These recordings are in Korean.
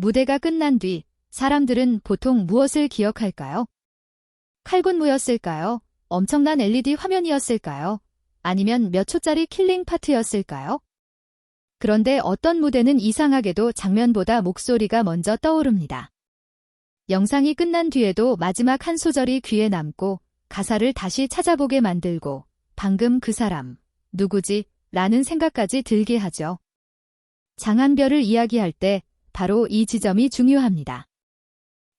무대가 끝난 뒤 사람들은 보통 무엇을 기억할까요? 칼군무였을까요? 엄청난 LED 화면이었을까요? 아니면 몇 초짜리 킬링 파트였을까요? 그런데 어떤 무대는 이상하게도 장면보다 목소리가 먼저 떠오릅니다. 영상이 끝난 뒤에도 마지막 한 소절이 귀에 남고 가사를 다시 찾아보게 만들고 방금 그 사람, 누구지? 라는 생각까지 들게 하죠. 장한별을 이야기할 때 바로 이 지점이 중요합니다.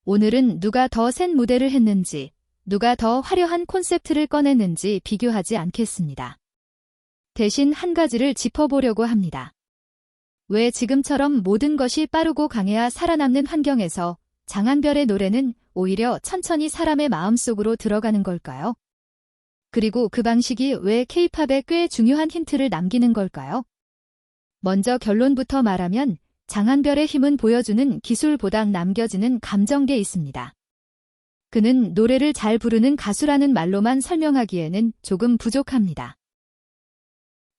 오늘은 누가 더 센 무대를 했는지, 누가 더 화려한 콘셉트를 꺼냈는지 비교하지 않겠습니다. 대신 한 가지를 짚어보려고 합니다. 왜 지금처럼 모든 것이 빠르고 강해야 살아남는 환경에서 장한별의 노래는 오히려 천천히 사람의 마음속으로 들어가는 걸까요? 그리고 그 방식이 왜 K-팝에 꽤 중요한 힌트를 남기는 걸까요? 먼저 결론부터 말하면 장한별의 힘은 보여주는 기술보다 남겨지는 감정에 있습니다. 그는 노래를 잘 부르는 가수라는 말로만 설명하기에는 조금 부족합니다.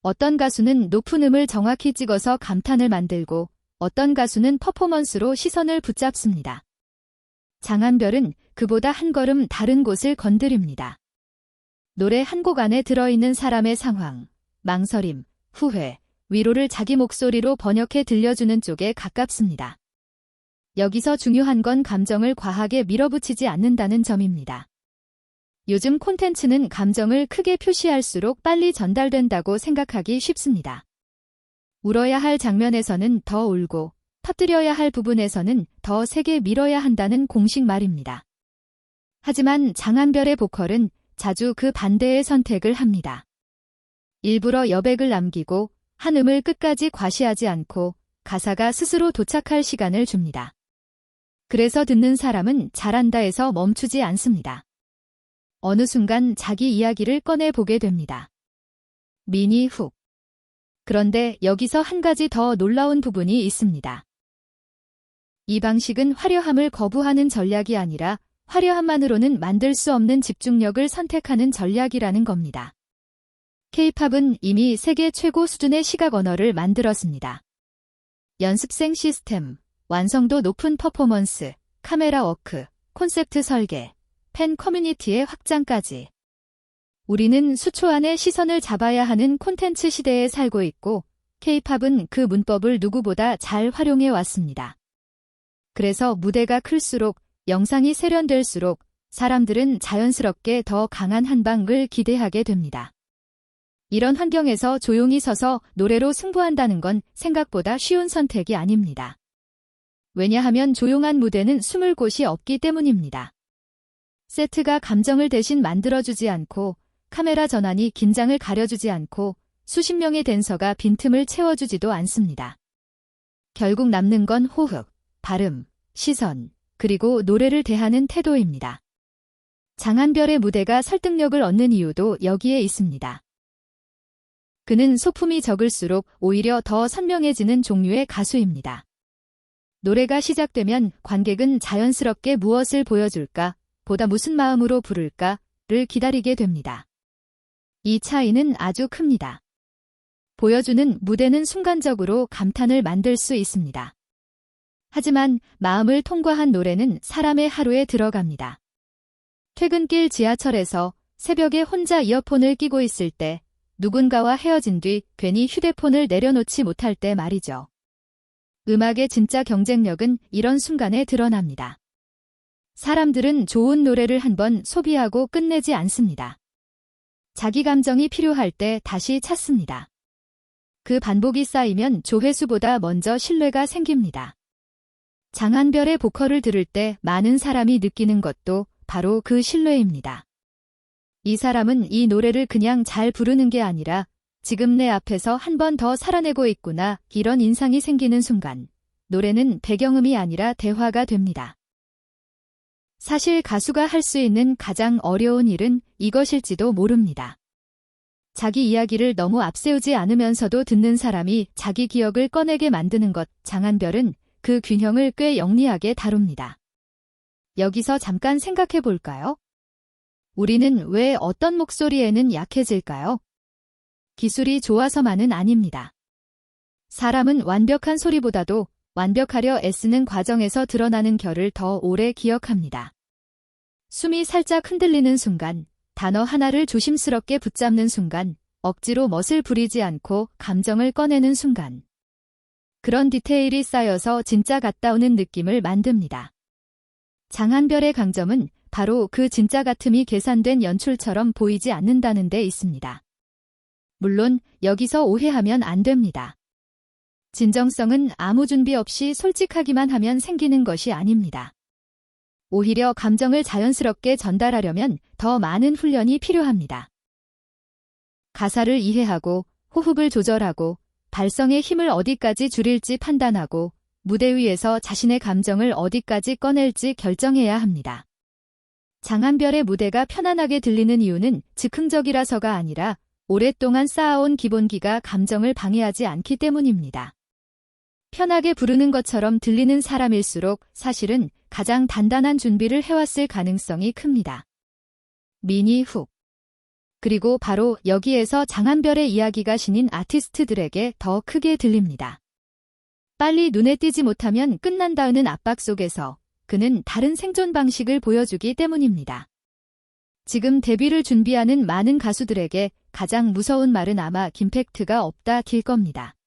어떤 가수는 높은 음을 정확히 찍어서 감탄을 만들고 어떤 가수는 퍼포먼스로 시선을 붙잡습니다. 장한별은 그보다 한 걸음 다른 곳을 건드립니다. 노래 한 곡 안에 들어있는 사람의 상황, 망설임, 후회, 위로를 자기 목소리로 번역해 들려주는 쪽에 가깝습니다. 여기서 중요한 건 감정을 과하게 밀어붙이지 않는다는 점입니다. 요즘 콘텐츠는 감정을 크게 표시할수록 빨리 전달된다고 생각하기 쉽습니다. 울어야 할 장면에서는 더 울고 터뜨려야 할 부분에서는 더 세게 밀어야 한다는 공식 말입니다. 하지만 장한별의 보컬은 자주 그 반대의 선택을 합니다. 일부러 여백을 남기고 한 음을 끝까지 과시하지 않고 가사가 스스로 도착할 시간을 줍니다. 그래서 듣는 사람은 잘한다에서 멈추지 않습니다. 어느 순간 자기 이야기를 꺼내보게 됩니다. 미니 훅. 그런데 여기서 한 가지 더 놀라운 부분이 있습니다. 이 방식은 화려함을 거부하는 전략이 아니라 화려함만으로는 만들 수 없는 집중력을 선택하는 전략이라는 겁니다. K-팝은 이미 세계 최고 수준의 시각 언어를 만들었습니다. 연습생 시스템, 완성도 높은 퍼포먼스, 카메라 워크, 콘셉트 설계, 팬 커뮤니티의 확장까지. 우리는 수초 안에 시선을 잡아야 하는 콘텐츠 시대에 살고 있고 K-팝은 그 문법을 누구보다 잘 활용해 왔습니다. 그래서 무대가 클수록 영상이 세련될수록 사람들은 자연스럽게 더 강한 한 방을 기대하게 됩니다. 이런 환경에서 조용히 서서 노래로 승부한다는 건 생각보다 쉬운 선택이 아닙니다. 왜냐하면 조용한 무대는 숨을 곳이 없기 때문입니다. 세트가 감정을 대신 만들어주지 않고 카메라 전환이 긴장을 가려주지 않고 수십 명의 댄서가 빈틈을 채워주지도 않습니다. 결국 남는 건 호흡, 발음, 시선, 그리고 노래를 대하는 태도입니다. 장한별의 무대가 설득력을 얻는 이유도 여기에 있습니다. 그는 소품이 적을수록 오히려 더 선명해지는 종류의 가수입니다. 노래가 시작되면 관객은 자연스럽게 무엇을 보여줄까, 보다 무슨 마음으로 부를까를 기다리게 됩니다. 이 차이는 아주 큽니다. 보여주는 무대는 순간적으로 감탄을 만들 수 있습니다. 하지만 마음을 통과한 노래는 사람의 하루에 들어갑니다. 퇴근길 지하철에서 새벽에 혼자 이어폰을 끼고 있을 때, 누군가와 헤어진 뒤 괜히 휴대폰을 내려놓지 못할 때 말이죠. 음악의 진짜 경쟁력은 이런 순간에 드러납니다. 사람들은 좋은 노래를 한번 소비하고 끝내지 않습니다. 자기 감정이 필요할 때 다시 찾습니다. 그 반복이 쌓이면 조회수보다 먼저 신뢰가 생깁니다. 장한별의 보컬을 들을 때 많은 사람이 느끼는 것도 바로 그 신뢰입니다. 이 사람은 이 노래를 그냥 잘 부르는 게 아니라 지금 내 앞에서 한 번 더 살아내고 있구나, 이런 인상이 생기는 순간 노래는 배경음이 아니라 대화가 됩니다. 사실 가수가 할 수 있는 가장 어려운 일은 이것일지도 모릅니다. 자기 이야기를 너무 앞세우지 않으면서도 듣는 사람이 자기 기억을 꺼내게 만드는 것. 장한별은 그 균형을 꽤 영리하게 다룹니다. 여기서 잠깐 생각해 볼까요? 우리는 왜 어떤 목소리에는 약해질까요? 기술이 좋아서만은 아닙니다. 사람은 완벽한 소리보다도 완벽하려 애쓰는 과정에서 드러나는 결을 더 오래 기억합니다. 숨이 살짝 흔들리는 순간, 단어 하나를 조심스럽게 붙잡는 순간, 억지로 멋을 부리지 않고 감정을 꺼내는 순간. 그런 디테일이 쌓여서 진짜 갔다 오는 느낌을 만듭니다. 장한별의 강점은 바로 그 진짜 같음이 계산된 연출처럼 보이지 않는다는 데 있습니다. 물론 여기서 오해하면 안 됩니다. 진정성은 아무 준비 없이 솔직하기만 하면 생기는 것이 아닙니다. 오히려 감정을 자연스럽게 전달하려면 더 많은 훈련이 필요합니다. 가사를 이해하고 호흡을 조절하고 발성의 힘을 어디까지 줄일지 판단하고 무대 위에서 자신의 감정을 어디까지 꺼낼지 결정해야 합니다. 장한별의 무대가 편안하게 들리는 이유는 즉흥적이라서가 아니라 오랫동안 쌓아온 기본기가 감정을 방해하지 않기 때문입니다. 편하게 부르는 것처럼 들리는 사람일수록 사실은 가장 단단한 준비를 해왔을 가능성이 큽니다. 미니 훅. 그리고 바로 여기에서 장한별의 이야기가 신인 아티스트들에게 더 크게 들립니다. 빨리 눈에 띄지 못하면 끝난다는 압박 속에서 그는 다른 생존 방식을 보여주기 때문입니다. 지금 데뷔를 준비하는 많은 가수들에게 가장 무서운 말은 아마 임팩트가 없다 길 겁니다.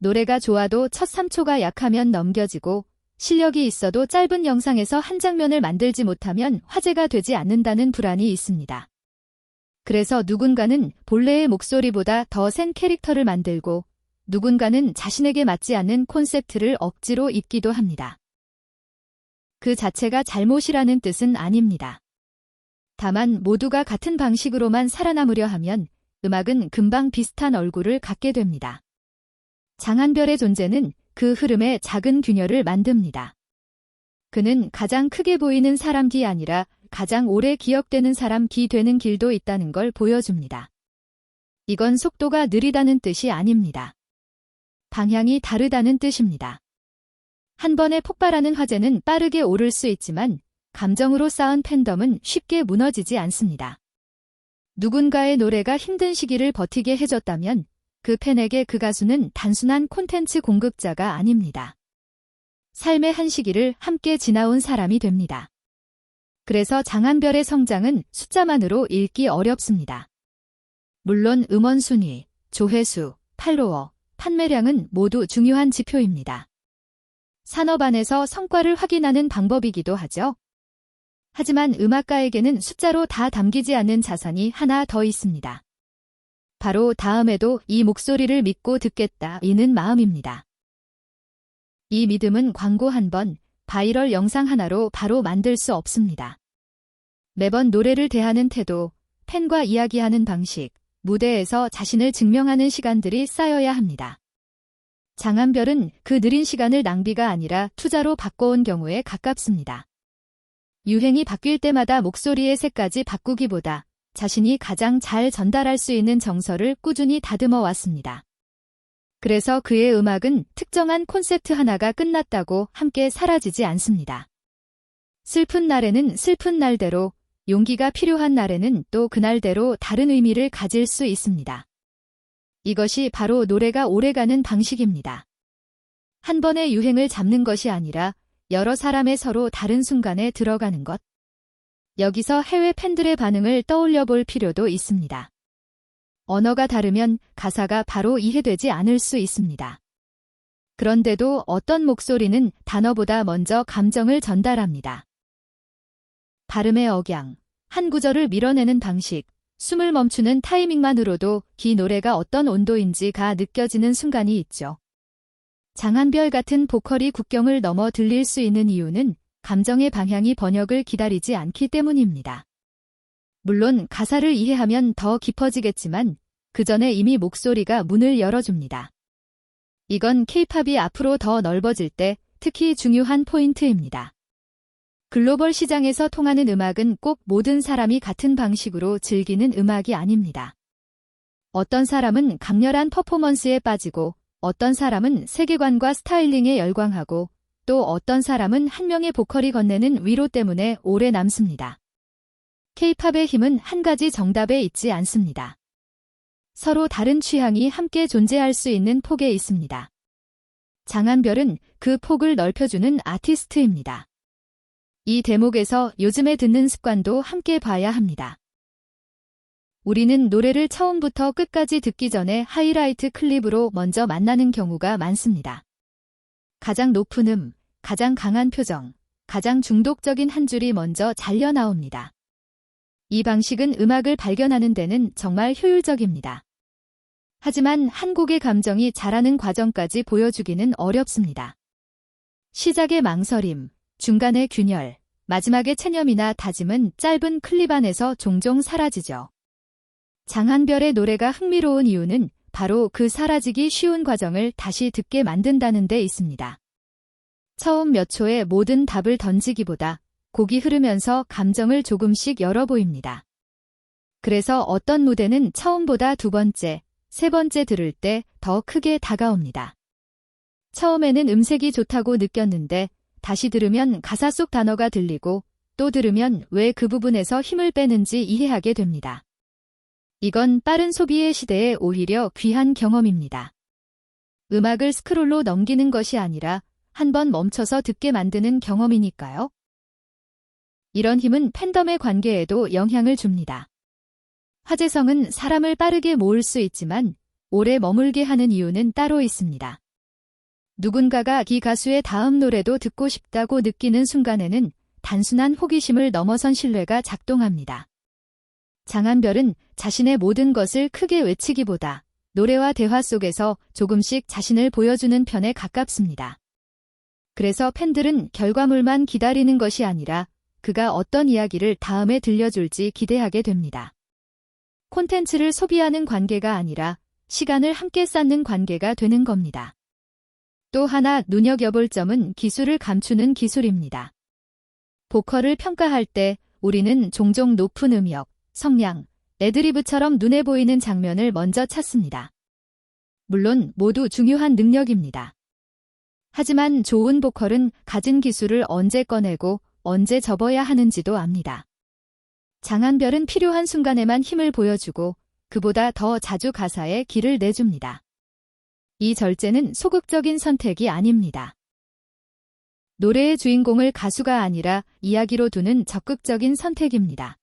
노래가 좋아도 첫 3초가 약하면 넘겨지고 실력이 있어도 짧은 영상에서 한 장면을 만들지 못하면 화제가 되지 않는다는 불안이 있습니다. 그래서 누군가는 본래의 목소리보다 더 센 캐릭터를 만들고 누군가는 자신에게 맞지 않는 콘셉트를 억지로 입기도 합니다. 그 자체가 잘못이라는 뜻은 아닙니다. 다만 모두가 같은 방식으로만 살아남으려 하면 음악은 금방 비슷한 얼굴을 갖게 됩니다. 장한별의 존재는 그 흐름에 작은 균열을 만듭니다. 그는 가장 크게 보이는 사람 기 아니라 가장 오래 기억되는 사람 기 되는 길도 있다는 걸 보여줍니다. 이건 속도가 느리다는 뜻이 아닙니다. 방향이 다르다는 뜻입니다. 한 번에 폭발하는 화제는 빠르게 오를 수 있지만 감정으로 쌓은 팬덤은 쉽게 무너지지 않습니다. 누군가의 노래가 힘든 시기를 버티게 해줬다면 그 팬에게 그 가수는 단순한 콘텐츠 공급자가 아닙니다. 삶의 한 시기를 함께 지나온 사람이 됩니다. 그래서 장한별의 성장은 숫자만으로 읽기 어렵습니다. 물론 음원 순위, 조회수, 팔로워, 판매량은 모두 중요한 지표입니다. 산업 안에서 성과를 확인하는 방법이기도 하죠. 하지만 음악가에게는 숫자로 다 담기지 않는 자산이 하나 더 있습니다. 바로 다음에도 이 목소리를 믿고 듣겠다 이는 마음입니다. 이 믿음은 광고 한 번, 바이럴 영상 하나로 바로 만들 수 없습니다. 매번 노래를 대하는 태도, 팬과 이야기하는 방식, 무대에서 자신을 증명하는 시간들이 쌓여야 합니다. 장한별은 그 느린 시간을 낭비가 아니라 투자로 바꿔온 경우에 가깝습니다. 유행이 바뀔 때마다 목소리의 색까지 바꾸기보다 자신이 가장 잘 전달할 수 있는 정서를 꾸준히 다듬어 왔습니다. 그래서 그의 음악은 특정한 콘셉트 하나가 끝났다고 함께 사라지지 않습니다. 슬픈 날에는 슬픈 날대로, 용기가 필요한 날에는 또 그날대로 다른 의미를 가질 수 있습니다. 이것이 바로 노래가 오래가는 방식입니다. 한 번의 유행을 잡는 것이 아니라 여러 사람의 서로 다른 순간에 들어가는 것. 여기서 해외 팬들의 반응을 떠올려 볼 필요도 있습니다. 언어가 다르면 가사가 바로 이해되지 않을 수 있습니다. 그런데도 어떤 목소리는 단어보다 먼저 감정을 전달합니다. 발음의 억양, 한 구절을 밀어내는 방식, 숨을 멈추는 타이밍만으로도 이 노래가 어떤 온도인지가 느껴지는 순간이 있죠. 장한별 같은 보컬이 국경을 넘어 들릴 수 있는 이유는 감정의 방향이 번역을 기다리지 않기 때문입니다. 물론 가사를 이해하면 더 깊어지겠지만 그 전에 이미 목소리가 문을 열어줍니다. 이건 K-팝이 앞으로 더 넓어질 때 특히 중요한 포인트입니다. 글로벌 시장에서 통하는 음악은 꼭 모든 사람이 같은 방식으로 즐기는 음악이 아닙니다. 어떤 사람은 강렬한 퍼포먼스에 빠지고 어떤 사람은 세계관과 스타일링에 열광하고 또 어떤 사람은 한 명의 보컬이 건네는 위로 때문에 오래 남습니다. K-팝의 힘은 한 가지 정답에 있지 않습니다. 서로 다른 취향이 함께 존재할 수 있는 폭에 있습니다. 장한별은 그 폭을 넓혀주는 아티스트입니다. 이 대목에서 요즘에 듣는 습관도 함께 봐야 합니다. 우리는 노래를 처음부터 끝까지 듣기 전에 하이라이트 클립으로 먼저 만나는 경우가 많습니다. 가장 높은 가장 강한 표정, 가장 중독적인 한 줄이 먼저 잘려 나옵니다. 이 방식은 음악을 발견하는 데는 정말 효율적입니다. 하지만 한 곡의 감정이 자라는 과정까지 보여주기는 어렵습니다. 시작의 망설임, 중간의 균열, 마지막의 체념이나 다짐은 짧은 클립 안에서 종종 사라지죠. 장한별의 노래가 흥미로운 이유는 바로 그 사라지기 쉬운 과정을 다시 듣게 만든다는 데 있습니다. 처음 몇 초에 모든 답을 던지기보다 곡이 흐르면서 감정을 조금씩 열어 보입니다. 그래서 어떤 무대는 처음보다 두 번째, 세 번째 들을 때 더 크게 다가옵니다. 처음에는 음색이 좋다고 느꼈는데 다시 들으면 가사 속 단어가 들리고 또 들으면 왜 그 부분에서 힘을 빼는지 이해하게 됩니다. 이건 빠른 소비의 시대에 오히려 귀한 경험입니다. 음악을 스크롤로 넘기는 것이 아니라 한번 멈춰서 듣게 만드는 경험이니까요. 이런 힘은 팬덤의 관계에도 영향을 줍니다. 화제성은 사람을 빠르게 모을 수 있지만 오래 머물게 하는 이유는 따로 있습니다. 누군가가 이 가수의 다음 노래도 듣고 싶다고 느끼는 순간에는 단순한 호기심을 넘어선 신뢰가 작동합니다. 장한별은 자신의 모든 것을 크게 외치기보다 노래와 대화 속에서 조금씩 자신을 보여주는 편에 가깝습니다. 그래서 팬들은 결과물만 기다리는 것이 아니라 그가 어떤 이야기를 다음에 들려줄지 기대하게 됩니다. 콘텐츠를 소비하는 관계가 아니라 시간을 함께 쌓는 관계가 되는 겁니다. 또 하나 눈여겨볼 점은 기술을 감추는 기술입니다. 보컬을 평가할 때 우리는 종종 높은 음역, 성량, 애드리브처럼 눈에 보이는 장면을 먼저 찾습니다. 물론 모두 중요한 능력입니다. 하지만 좋은 보컬은 가진 기술을 언제 꺼내고 언제 접어야 하는지도 압니다. 장한별은 필요한 순간에만 힘을 보여주고 그보다 더 자주 가사에 길을 내줍니다. 이 절제는 소극적인 선택이 아닙니다. 노래의 주인공을 가수가 아니라 이야기로 두는 적극적인 선택입니다.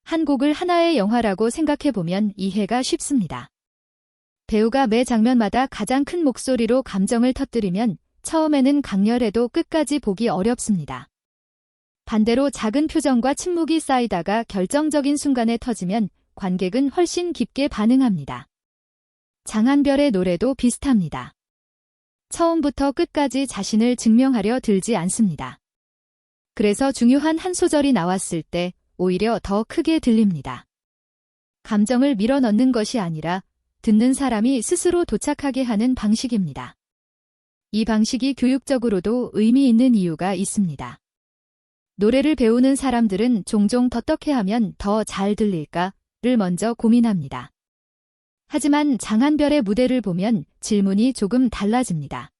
한 곡을 하나의 영화라고 생각해보면 이해가 쉽습니다. 배우가 매 장면마다 가장 큰 목소리로 감정을 터뜨리면 처음에는 강렬해도 끝까지 보기 어렵습니다. 반대로 작은 표정과 침묵이 쌓이다가 결정적인 순간에 터지면 관객은 훨씬 깊게 반응합니다. 장한별의 노래도 비슷합니다. 처음부터 끝까지 자신을 증명하려 들지 않습니다. 그래서 중요한 한 소절이 나왔을 때 오히려 더 크게 들립니다. 감정을 밀어넣는 것이 아니라 듣는 사람이 스스로 도착하게 하는 방식입니다. 이 방식이 교육적으로도 의미 있는 이유가 있습니다. 노래를 배우는 사람들은 종종 어떻게 하면 더 잘 들릴까를 먼저 고민합니다. 하지만 장한별의 무대를 보면 질문이 조금 달라집니다.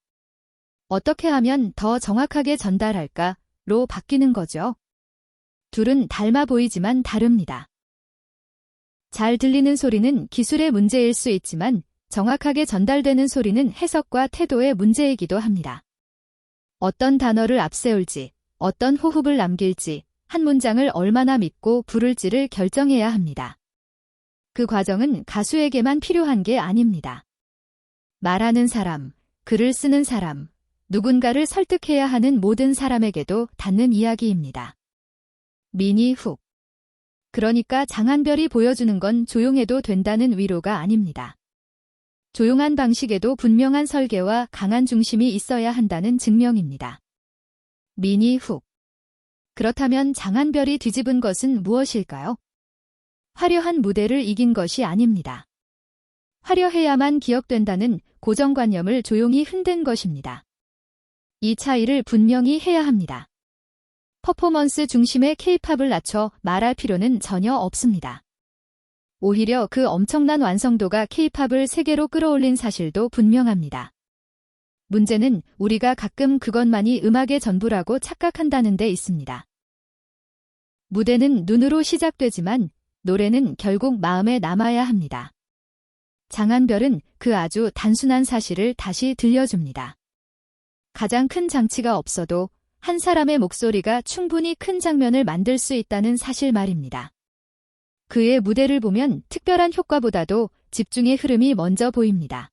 어떻게 하면 더 정확하게 전달할까로 바뀌는 거죠. 둘은 닮아 보이지만 다릅니다. 잘 들리는 소리는 기술의 문제일 수 있지만 정확하게 전달되는 소리는 해석과 태도의 문제이기도 합니다. 어떤 단어를 앞세울지, 어떤 호흡을 남길지, 한 문장을 얼마나 믿고 부를지를 결정해야 합니다. 그 과정은 가수에게만 필요한 게 아닙니다. 말하는 사람, 글을 쓰는 사람, 누군가를 설득해야 하는 모든 사람에게도 닿는 이야기입니다. 미니 훅. 그러니까 장한별이 보여주는 건 조용해도 된다는 위로가 아닙니다. 조용한 방식에도 분명한 설계와 강한 중심이 있어야 한다는 증명입니다. 미니 훅. 그렇다면 장한별이 뒤집은 것은 무엇일까요? 화려한 무대를 이긴 것이 아닙니다. 화려해야만 기억된다는 고정관념을 조용히 흔든 것입니다. 이 차이를 분명히 해야 합니다. 퍼포먼스 중심의 K-팝을 낮춰 말할 필요는 전혀 없습니다. 오히려 그 엄청난 완성도가 K-팝을 세계로 끌어올린 사실도 분명합니다. 문제는 우리가 가끔 그것만이 음악의 전부라고 착각한다는 데 있습니다. 무대는 눈으로 시작되지만 노래는 결국 마음에 남아야 합니다. 장한별은 그 아주 단순한 사실을 다시 들려줍니다. 가장 큰 장치가 없어도 한 사람의 목소리가 충분히 큰 장면을 만들 수 있다는 사실 말입니다. 그의 무대를 보면 특별한 효과보다도 집중의 흐름이 먼저 보입니다.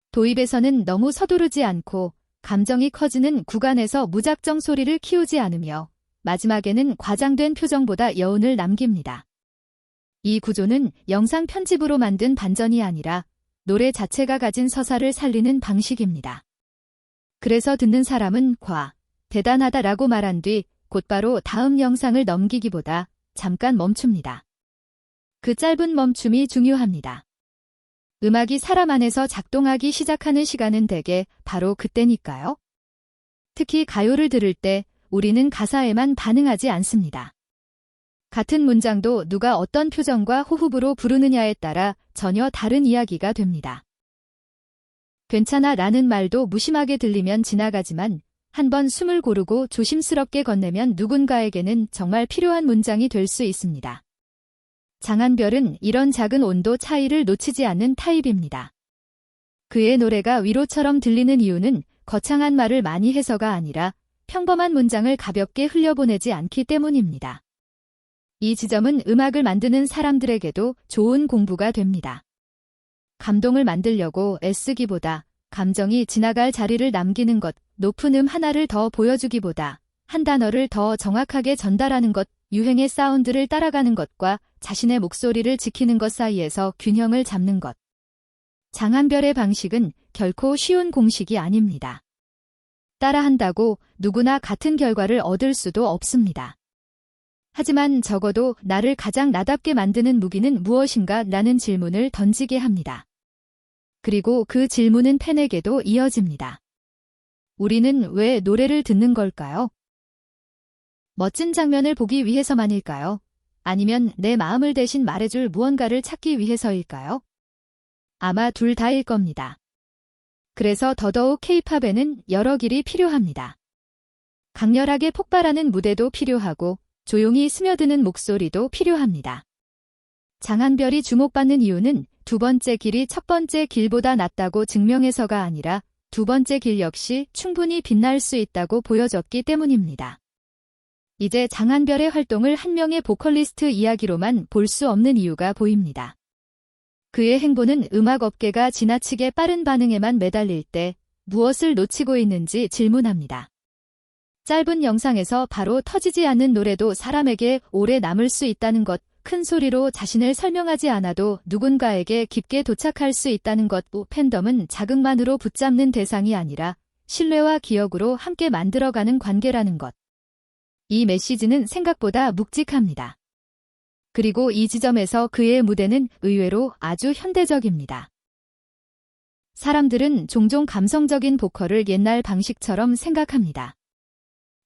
도입에서는 너무 서두르지 않고 감정이 커지는 구간에서 무작정 소리를 키우지 않으며 마지막에는 과장된 표정보다 여운을 남깁니다. 이 구조는 영상 편집으로 만든 반전이 아니라 노래 자체가 가진 서사를 살리는 방식입니다. 그래서 듣는 사람은 대단하다라고 말한 뒤 곧바로 다음 영상을 넘기기보다 잠깐 멈춥니다. 그 짧은 멈춤이 중요합니다. 음악이 사람 안에서 작동하기 시작하는 시간은 대개 바로 그때니까요. 특히 가요를 들을 때 우리는 가사에만 반응하지 않습니다. 같은 문장도 누가 어떤 표정과 호흡으로 부르느냐에 따라 전혀 다른 이야기가 됩니다. 괜찮아 라는 말도 무심하게 들리면 지나가지만 한번 숨을 고르고 조심스럽게 건네면 누군가에게는 정말 필요한 문장이 될 수 있습니다. 장한별은 이런 작은 온도 차이를 놓치지 않는 타입입니다. 그의 노래가 위로처럼 들리는 이유는 거창한 말을 많이 해서가 아니라 평범한 문장을 가볍게 흘려보내지 않기 때문입니다. 이 지점은 음악을 만드는 사람들에게도 좋은 공부가 됩니다. 감동을 만들려고 애쓰기보다 감정이 지나갈 자리를 남기는 것, 높은 하나를 더 보여주기보다 한 단어를 더 정확하게 전달하는 것, 유행의 사운드를 따라가는 것과 자신의 목소리를 지키는 것 사이에서 균형을 잡는 것. 장한별의 방식은 결코 쉬운 공식이 아닙니다. 따라한다고 누구나 같은 결과를 얻을 수도 없습니다. 하지만 적어도 나를 가장 나답게 만드는 무기는 무엇인가 라는 질문을 던지게 합니다. 그리고 그 질문은 팬에게도 이어집니다. 우리는 왜 노래를 듣는 걸까요? 멋진 장면을 보기 위해서만일까요? 아니면 내 마음을 대신 말해줄 무언가를 찾기 위해서일까요? 아마 둘 다일 겁니다. 그래서 더더욱 K-팝에는 여러 길이 필요합니다. 강렬하게 폭발하는 무대도 필요하고 조용히 스며드는 목소리도 필요합니다. 장한별이 주목받는 이유는 두 번째 길이 첫 번째 길보다 낫다고 증명해서가 아니라 두 번째 길 역시 충분히 빛날 수 있다고 보여줬기 때문입니다. 이제 장한별의 활동을 한 명의 보컬리스트 이야기로만 볼 수 없는 이유가 보입니다. 그의 행보는 음악업계가 지나치게 빠른 반응에만 매달릴 때 무엇을 놓치고 있는지 질문합니다. 짧은 영상에서 바로 터지지 않는 노래도 사람에게 오래 남을 수 있다는 것, 큰 소리로 자신을 설명하지 않아도 누군가에게 깊게 도착할 수 있다는 것, 팬덤은 자극만으로 붙잡는 대상이 아니라 신뢰와 기억으로 함께 만들어가는 관계라는 것. 이 메시지는 생각보다 묵직합니다. 그리고 이 지점에서 그의 무대는 의외로 아주 현대적입니다. 사람들은 종종 감성적인 보컬을 옛날 방식처럼 생각합니다.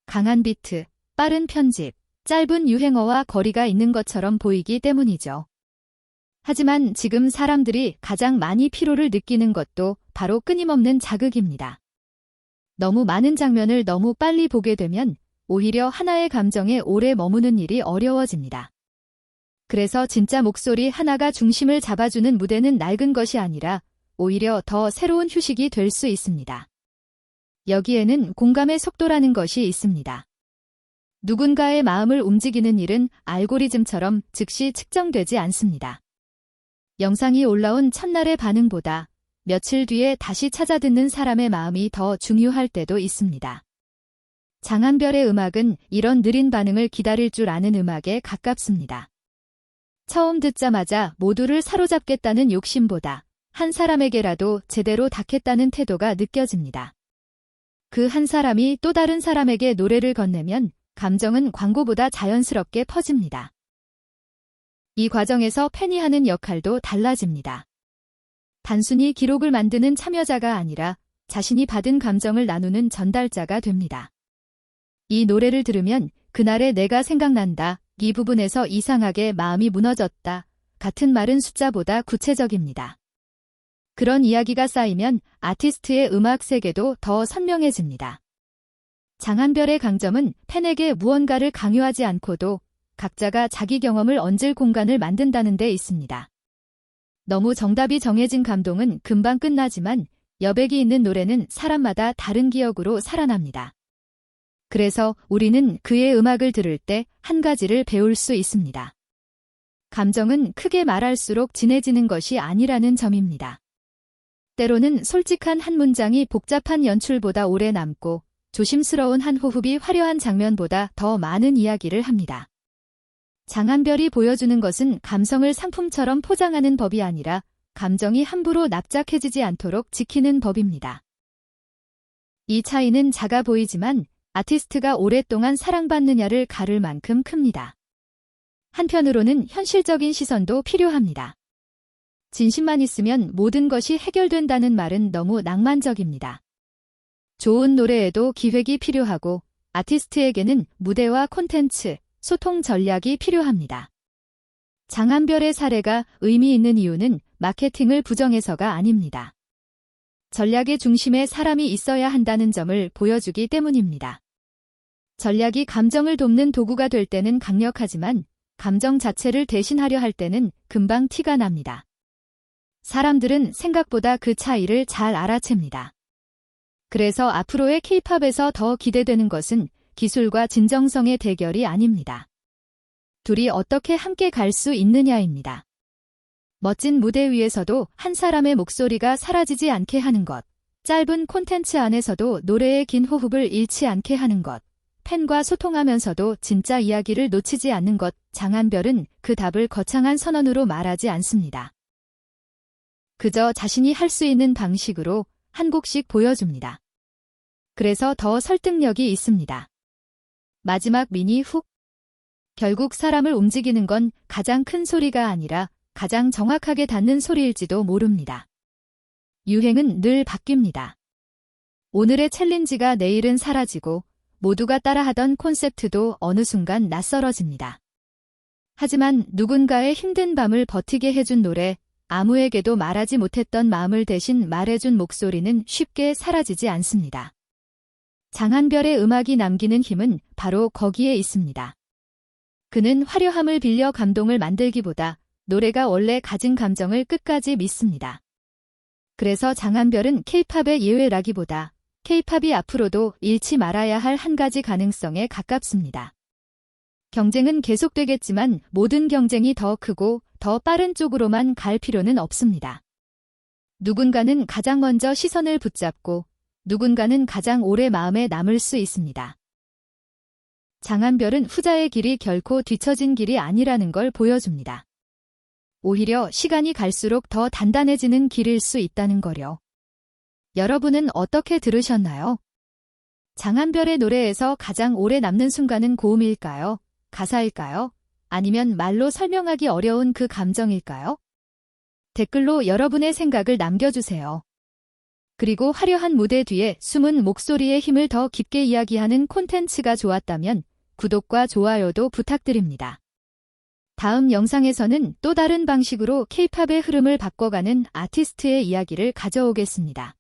강한 비트, 빠른 편집, 짧은 유행어와 거리가 있는 것처럼 보이기 때문이죠. 하지만 지금 사람들이 가장 많이 피로를 느끼는 것도 바로 끊임없는 자극입니다. 너무 많은 장면을 너무 빨리 보게 되면 오히려 하나의 감정에 오래 머무는 일이 어려워집니다. 그래서 진짜 목소리 하나가 중심을 잡아주는 무대는 낡은 것이 아니라 오히려 더 새로운 휴식이 될 수 있습니다. 여기에는 공감의 속도라는 것이 있습니다. 누군가의 마음을 움직이는 일은 알고리즘처럼 즉시 측정되지 않습니다. 영상이 올라온 첫날의 반응보다 며칠 뒤에 다시 찾아듣는 사람의 마음이 더 중요할 때도 있습니다. 장한별의 음악은 이런 느린 반응을 기다릴 줄 아는 음악에 가깝습니다. 처음 듣자마자 모두를 사로잡겠다는 욕심보다 한 사람에게라도 제대로 닿겠다는 태도가 느껴집니다. 그 한 사람이 또 다른 사람에게 노래를 건네면 감정은 광고보다 자연스럽게 퍼집니다. 이 과정에서 팬이 하는 역할도 달라집니다. 단순히 기록을 만드는 참여자가 아니라 자신이 받은 감정을 나누는 전달자가 됩니다. 이 노래를 들으면 그날의 내가 생각난다. 이 부분에서 이상하게 마음이 무너졌다. 같은 말은 숫자보다 구체적입니다. 그런 이야기가 쌓이면 아티스트의 음악 세계도 더 선명해집니다. 장한별의 강점은 팬에게 무언가를 강요하지 않고도 각자가 자기 경험을 얹을 공간을 만든다는 데 있습니다. 너무 정답이 정해진 감동은 금방 끝나지만 여백이 있는 노래는 사람마다 다른 기억으로 살아납니다. 그래서 우리는 그의 음악을 들을 때 한 가지를 배울 수 있습니다. 감정은 크게 말할수록 진해지는 것이 아니라는 점입니다. 때로는 솔직한 한 문장이 복잡한 연출보다 오래 남고 조심스러운 한 호흡이 화려한 장면보다 더 많은 이야기를 합니다. 장한별이 보여주는 것은 감성을 상품처럼 포장하는 법이 아니라 감정이 함부로 납작해지지 않도록 지키는 법입니다. 이 차이는 작아 보이지만 아티스트가 오랫동안 사랑받느냐를 가를 만큼 큽니다. 한편으로는 현실적인 시선도 필요합니다. 진심만 있으면 모든 것이 해결된다는 말은 너무 낭만적입니다. 좋은 노래에도 기획이 필요하고 아티스트에게는 무대와 콘텐츠, 소통 전략이 필요합니다. 장한별의 사례가 의미 있는 이유는 마케팅을 부정해서가 아닙니다. 전략의 중심에 사람이 있어야 한다는 점을 보여주기 때문입니다. 전략이 감정을 돕는 도구가 될 때는 강력하지만 감정 자체를 대신하려 할 때는 금방 티가 납니다. 사람들은 생각보다 그 차이를 잘 알아챕니다. 그래서 앞으로의 K-팝에서 더 기대되는 것은 기술과 진정성의 대결이 아닙니다. 둘이 어떻게 함께 갈 수 있느냐입니다. 멋진 무대 위에서도 한 사람의 목소리가 사라지지 않게 하는 것, 짧은 콘텐츠 안에서도 노래의 긴 호흡을 잃지 않게 하는 것, 팬과 소통하면서도 진짜 이야기를 놓치지 않는 것, 장한별은 그 답을 거창한 선언으로 말하지 않습니다. 그저 자신이 할 수 있는 방식으로 한 곡씩 보여줍니다. 그래서 더 설득력이 있습니다. 마지막 미니 훅. 결국 사람을 움직이는 건 가장 큰 소리가 아니라 가장 정확하게 닿는 소리일지도 모릅니다. 유행은 늘 바뀝니다. 오늘의 챌린지가 내일은 사라지고 모두가 따라하던 콘셉트도 어느 순간 낯설어집니다. 하지만 누군가의 힘든 밤을 버티게 해준 노래, 아무에게도 말하지 못했던 마음을 대신 말해준 목소리는 쉽게 사라지지 않습니다. 장한별의 음악이 남기는 힘은 바로 거기에 있습니다. 그는 화려함을 빌려 감동을 만들기보다 노래가 원래 가진 감정을 끝까지 믿습니다. 그래서 장한별은 K-팝의 예외라기보다 K-팝이 앞으로도 잃지 말아야 할 한 가지 가능성에 가깝습니다. 경쟁은 계속되겠지만 모든 경쟁이 더 크고 더 빠른 쪽으로만 갈 필요는 없습니다. 누군가는 가장 먼저 시선을 붙잡고 누군가는 가장 오래 마음에 남을 수 있습니다. 장한별은 후자의 길이 결코 뒤처진 길이 아니라는 걸 보여줍니다. 오히려 시간이 갈수록 더 단단해지는 길일 수 있다는 거요. 여러분은 어떻게 들으셨나요? 장한별의 노래에서 가장 오래 남는 순간은 고음일까요? 가사일까요? 아니면 말로 설명하기 어려운 그 감정일까요? 댓글로 여러분의 생각을 남겨주세요. 그리고 화려한 무대 뒤에 숨은 목소리의 힘을 더 깊게 이야기하는 콘텐츠가 좋았다면 구독과 좋아요도 부탁드립니다. 다음 영상에서는 또 다른 방식으로 K-팝의 흐름을 바꿔가는 아티스트의 이야기를 가져오겠습니다.